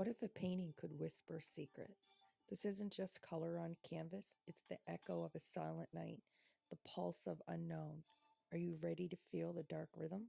What if a painting could whisper a secret? This isn't just color on canvas, it's the echo of a silent night, the pulse of unknown. Are you ready to feel the dark rhythm?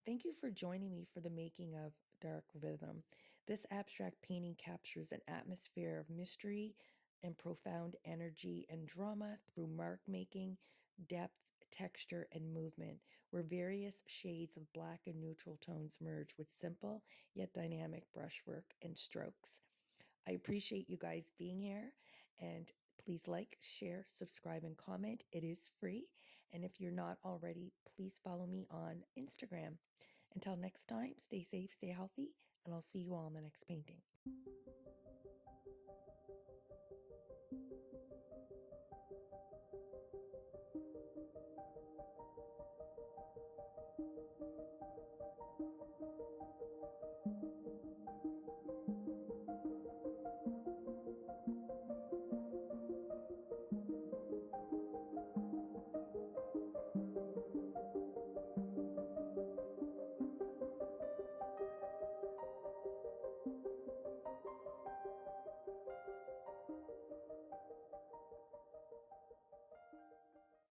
Thank you for joining me for the making of Dark Rhythm. This abstract painting captures an atmosphere of mystery and profound energy and drama through mark making, depth, texture, and movement, where various shades of black and neutral tones merge with simple yet dynamic brushwork and strokes. I appreciate you guys being here, and please like, share, subscribe, and comment. It is free. And if you're not already, please follow me on Instagram. Until next time, stay safe, stay healthy, and I'll see you all in the next painting.